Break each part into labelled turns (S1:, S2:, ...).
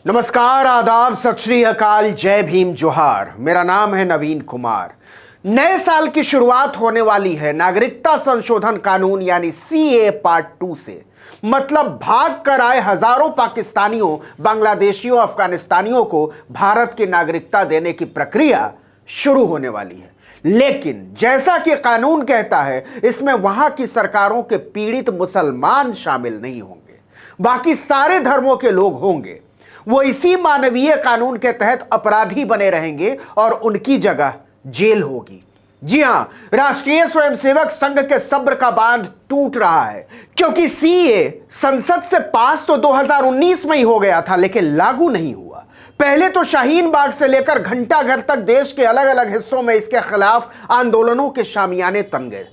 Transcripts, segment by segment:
S1: नमस्कार, आदाब, सत श्री अकाल, जय भीम, जोहार। मेरा नाम है नवीन कुमार। नए साल की शुरुआत होने वाली है नागरिकता संशोधन कानून यानी सीए पार्ट 2 से। मतलब भाग कर आए हजारों पाकिस्तानियों, बांग्लादेशियों, अफगानिस्तानियों को भारत की नागरिकता देने की प्रक्रिया शुरू होने वाली है। लेकिन जैसा कि कानून कहता है, इसमें वहां की सरकारों के पीड़ित मुसलमान शामिल नहीं होंगे, बाकी सारे धर्मों के लोग होंगे। वो इसी मानवीय कानून के तहत अपराधी बने रहेंगे और उनकी जगह जेल होगी। जी हां, राष्ट्रीय स्वयंसेवक संघ के सब्र का बांध टूट रहा है, क्योंकि सीए संसद से पास तो 2019 में ही हो गया था, लेकिन लागू नहीं हुआ। पहले तो शाहीन बाग से लेकर घंटाघर तक देश के अलग अलग हिस्सों में इसके खिलाफ आंदोलनों के शामियाने तन गए।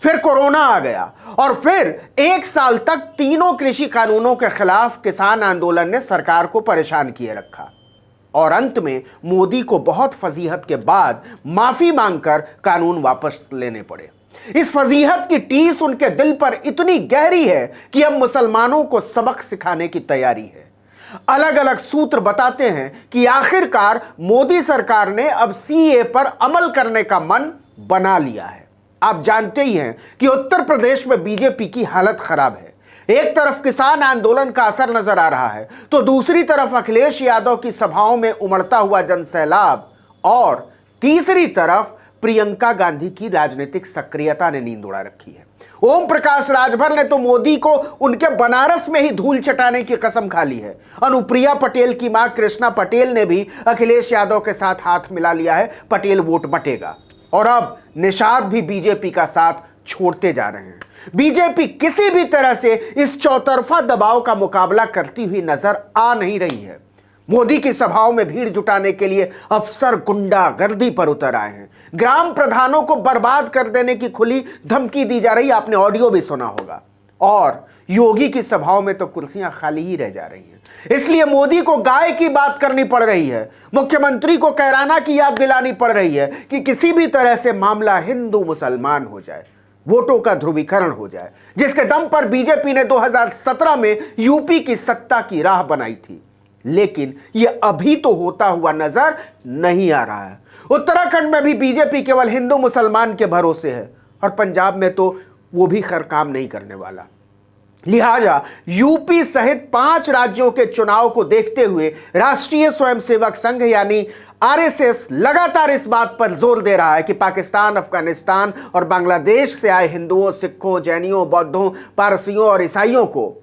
S1: फिर कोरोना आ गया और फिर 1 साल तक तीनों कृषि कानूनों के खिलाफ किसान आंदोलन ने सरकार को परेशान किए रखा और अंत में मोदी को बहुत फजीहत के बाद माफी मांगकर कानून वापस लेने पड़े। इस फजीहत की टीस उनके दिल पर इतनी गहरी है कि अब मुसलमानों को सबक सिखाने की तैयारी है। अलग अलग सूत्र बताते हैं कि आखिरकार मोदी सरकार ने अब सीए पर अमल करने का मन बना लिया है। आप जानते ही हैं कि उत्तर प्रदेश में बीजेपी की हालत खराब है। एक तरफ किसान आंदोलन का असर नजर आ रहा है, तो दूसरी तरफ अखिलेश यादव की सभाओं में उमड़ता हुआ जनसैलाब और तीसरी तरफ प्रियंका गांधी की राजनीतिक सक्रियता ने नींद उड़ा रखी है। ओम प्रकाश राजभर ने तो मोदी को उनके बनारस में ही धूल चटाने की कसम खा ली है। अनुप्रिया पटेल की मां कृष्णा पटेल ने भी अखिलेश यादव के साथ हाथ मिला लिया है, पटेल वोट बटेगा। और अब निषाद भी बीजेपी का साथ छोड़ते जा रहे हैं। बीजेपी किसी भी तरह से इस चौतरफा दबाव का मुकाबला करती हुई नजर आ नहीं रही है। मोदी की सभाओं में भीड़ जुटाने के लिए अफसर गुंडागर्दी पर उतर आए हैं। ग्राम प्रधानों को बर्बाद कर देने की खुली धमकी दी जा रही है, आपने ऑडियो भी सुना होगा। और योगी की सभाओं में तो कुर्सियां खाली ही रह जा रही हैं। इसलिए मोदी को गाय की बात करनी पड़ रही है, मुख्यमंत्री को कैराना की याद दिलानी पड़ रही है कि किसी भी तरह से मामला हिंदू मुसलमान हो जाए, वोटों का ध्रुवीकरण हो जाए, जिसके दम पर बीजेपी ने 2017 में यूपी की सत्ता की राह बनाई थी। लेकिन यह अभी तो होता हुआ नजर नहीं आ रहा है। उत्तराखंड में भी बीजेपी केवल हिंदू मुसलमान के भरोसे है और पंजाब में तो वो भी खैर काम नहीं करने वाला। लिहाजा यूपी सहित 5 राज्यों के चुनाव को देखते हुए राष्ट्रीय स्वयंसेवक संघ यानी आरएसएस लगातार इस बात पर जोर दे रहा है कि पाकिस्तान, अफगानिस्तान और बांग्लादेश से आए हिंदुओं, सिखों, जैनियों, बौद्धों, पारसियों और ईसाइयों को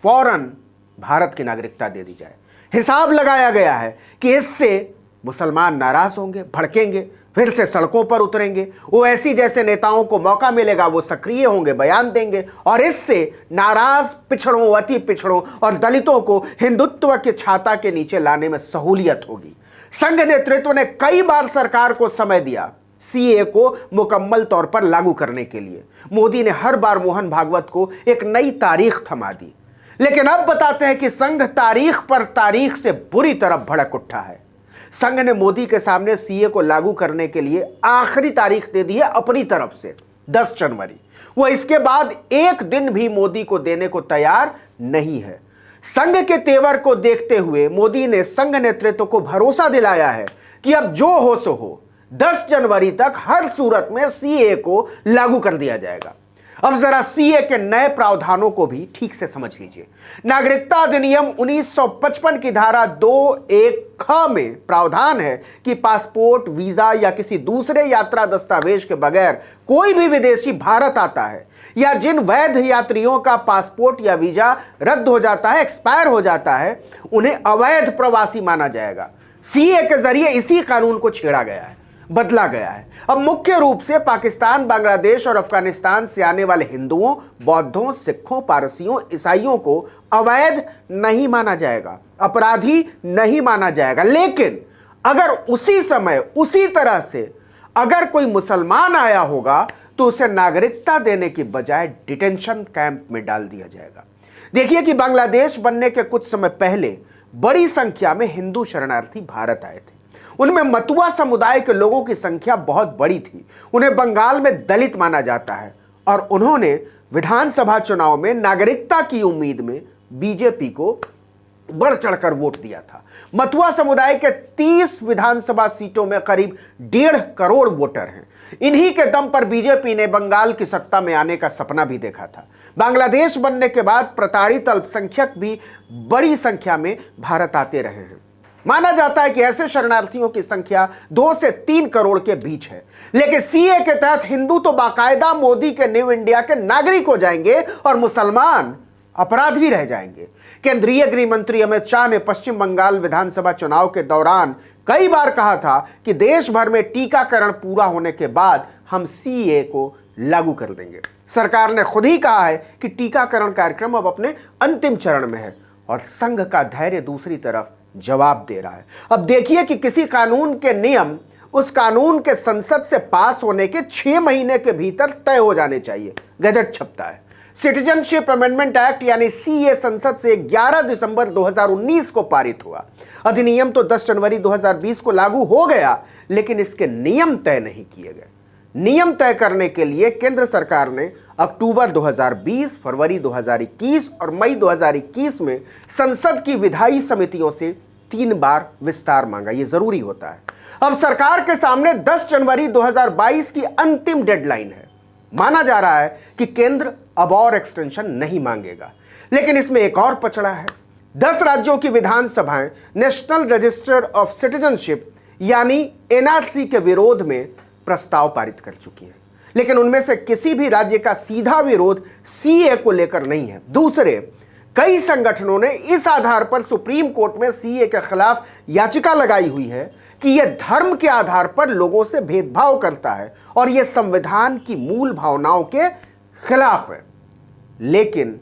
S1: फौरन भारत की नागरिकता दे दी जाए। हिसाब लगाया गया है कि इससे मुसलमान नाराज होंगे, भड़केंगे, फिर से सड़कों पर उतरेंगे। ओवैसी जैसे नेताओं को मौका मिलेगा, वो सक्रिय होंगे, बयान देंगे और इससे नाराज पिछड़ों, अति पिछड़ों और दलितों को हिंदुत्व के छाता के नीचे लाने में सहूलियत होगी। संघ नेतृत्व ने कई बार सरकार को समय दिया सीए को मुकम्मल तौर पर लागू करने के लिए। मोदी ने हर बार मोहन भागवत को एक नई तारीख थमा दी, लेकिन अब बताते हैं कि संघ तारीख पर तारीख से बुरी तरह भड़क उठा है। संघ ने मोदी के सामने सीए को लागू करने के लिए आखिरी तारीख दे दी है अपनी तरफ से, 10 जनवरी। वो इसके बाद एक दिन भी मोदी को देने को तैयार नहीं है। संघ के तेवर को देखते हुए मोदी ने संघ नेतृत्व को भरोसा दिलाया है कि अब जो हो सो हो, 10 जनवरी तक हर सूरत में सीए को लागू कर दिया जाएगा। अब जरा सीए के नए प्रावधानों को भी ठीक से समझ लीजिए। नागरिकता अधिनियम 1955 की धारा 2(1)(ख) में प्रावधान है कि पासपोर्ट, वीजा या किसी दूसरे यात्रा दस्तावेज के बगैर कोई भी विदेशी भारत आता है या जिन वैध यात्रियों का पासपोर्ट या वीजा रद्द हो जाता है, एक्सपायर हो जाता है, उन्हें अवैध प्रवासी माना जाएगा। सीए के जरिए इसी कानून को छेड़ा गया है, बदला गया है। अब मुख्य रूप से पाकिस्तान, बांग्लादेश और अफगानिस्तान से आने वाले हिंदुओं, बौद्धों, सिखों, पारसियों, ईसाइयों को अवैध नहीं माना जाएगा, अपराधी नहीं माना जाएगा। लेकिन अगर उसी समय उसी तरह से अगर कोई मुसलमान आया होगा तो उसे नागरिकता देने की बजाय डिटेंशन कैंप में डाल दिया जाएगा। देखिए कि बांग्लादेश बनने के कुछ समय पहले बड़ी संख्या में हिंदू शरणार्थी भारत आए थे। उनमें मतुआ समुदाय के लोगों की संख्या बहुत बड़ी थी। उन्हें बंगाल में दलित माना जाता है और उन्होंने विधानसभा चुनाव में नागरिकता की उम्मीद में बीजेपी को बढ़ चढ़कर वोट दिया था। मथुआ समुदाय के 30 विधानसभा सीटों में करीब 1.5 करोड़ वोटर हैं। इन्हीं के दम पर बीजेपी ने बंगाल की सत्ता में आने का सपना भी देखा था। बांग्लादेश बनने के बाद प्रताड़ित अल्पसंख्यक भी बड़ी संख्या में भारत आते रहे हैं। माना जाता है कि ऐसे शरणार्थियों की संख्या 2 से 3 करोड़ के बीच है। लेकिन सीए के तहत हिंदू तो बाकायदा मोदी के न्यू इंडिया के नागरिक हो जाएंगे और मुसलमान अपराधी रह जाएंगे। केंद्रीय गृह मंत्री अमित शाह ने पश्चिम बंगाल विधानसभा चुनाव के दौरान कई बार कहा था कि देश भर में टीकाकरण पूरा होने के बाद हम सीए को लागू कर देंगे। सरकार ने खुद ही कहा है कि टीकाकरण कार्यक्रम अब अपने अंतिम चरण में है और संघ का धैर्य दूसरी तरफ जवाब दे रहा है। अब देखिए कि किसी कानून के नियम उस कानून के संसद से पास होने के 6 महीने के भीतर तय हो जाने चाहिए। गजट छपता है। सिटीजनशिप अमेंडमेंट एक्ट यानी सीए संसद से 11 दिसंबर 2019 को पारित हुआ। अधिनियम तो 10 जनवरी 2020 को लागू हो गया, लेकिन इसके नियम तय नहीं किए गए। नियम तय करने के लिए केंद्र सरकार ने अक्टूबर 2020, फरवरी 2021 और मई 2021 में संसद की विधायी समितियों से 3 बार विस्तार मांगा। यह जरूरी होता है। अब सरकार के सामने 10 जनवरी 2022 की अंतिम डेडलाइन है। माना जा रहा है कि केंद्र अब और एक्सटेंशन नहीं मांगेगा, लेकिन इसमें एक और पचड़ा है। 10 राज्यों की विधानसभाएं नेशनल रजिस्टर ऑफ सिटीजनशिप यानी एनआरसी के विरोध में प्रस्ताव पारित कर चुकी हैं, लेकिन उनमें से किसी भी राज्य का सीधा विरोध सीए को लेकर नहीं है। दूसरे कई संगठनों ने इस आधार पर सुप्रीम कोर्ट में सीए के खिलाफ याचिका लगाई हुई है कि यह धर्म के आधार पर लोगों से भेदभाव करता है और यह संविधान की मूल भावनाओं के खिलाफ है। लेकिन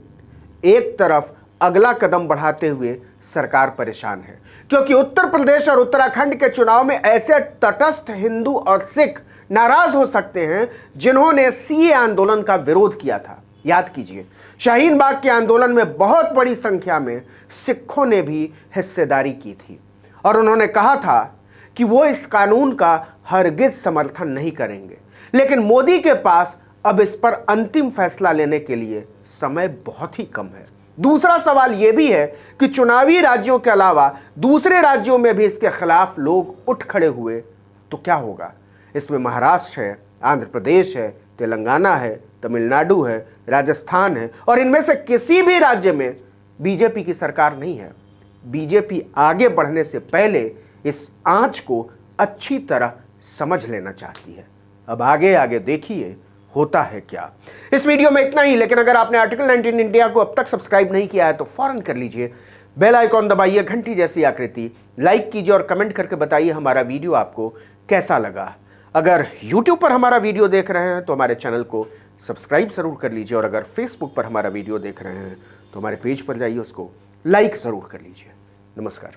S1: एक तरफ अगला कदम बढ़ाते हुए सरकार परेशान है, क्योंकि उत्तर प्रदेश और उत्तराखंड के चुनाव में ऐसे तटस्थ हिंदू और सिख नाराज हो सकते हैं जिन्होंने सीए आंदोलन का विरोध किया था। याद कीजिए, शाहीन बाग के आंदोलन में बहुत बड़ी संख्या में सिखों ने भी हिस्सेदारी की थी और उन्होंने कहा था कि वो इस कानून का हरगिज समर्थन नहीं करेंगे। लेकिन मोदी के पास अब इस पर अंतिम फैसला लेने के लिए समय बहुत ही कम है। दूसरा सवाल यह भी है कि चुनावी राज्यों के अलावा दूसरे राज्यों में भी इसके खिलाफ लोग उठ खड़े हुए तो क्या होगा। इसमें महाराष्ट्र है, आंध्र प्रदेश है, तेलंगाना है, तमिलनाडु है, राजस्थान है और इनमें से किसी भी राज्य में बीजेपी की सरकार नहीं है। बीजेपी आगे बढ़ने से पहले इस आंच को अच्छी तरह समझ लेना चाहती है। अब आगे आगे देखिए होता है क्या। इस वीडियो में इतना ही, लेकिन अगर आपने आर्टिकल 19 इंडिया को अब तक सब्सक्राइब नहीं किया है तो फौरन कर लीजिए। बेल आइकॉन दबाइए, घंटी जैसी आकृति, लाइक कीजिए और कमेंट करके बताइए हमारा वीडियो आपको कैसा लगा। अगर YouTube पर हमारा वीडियो देख रहे हैं तो हमारे चैनल को सब्सक्राइब जरूर कर लीजिए और अगर Facebook पर हमारा वीडियो देख रहे हैं तो हमारे पेज पर जाइए, उसको लाइक जरूर कर लीजिए। नमस्कार।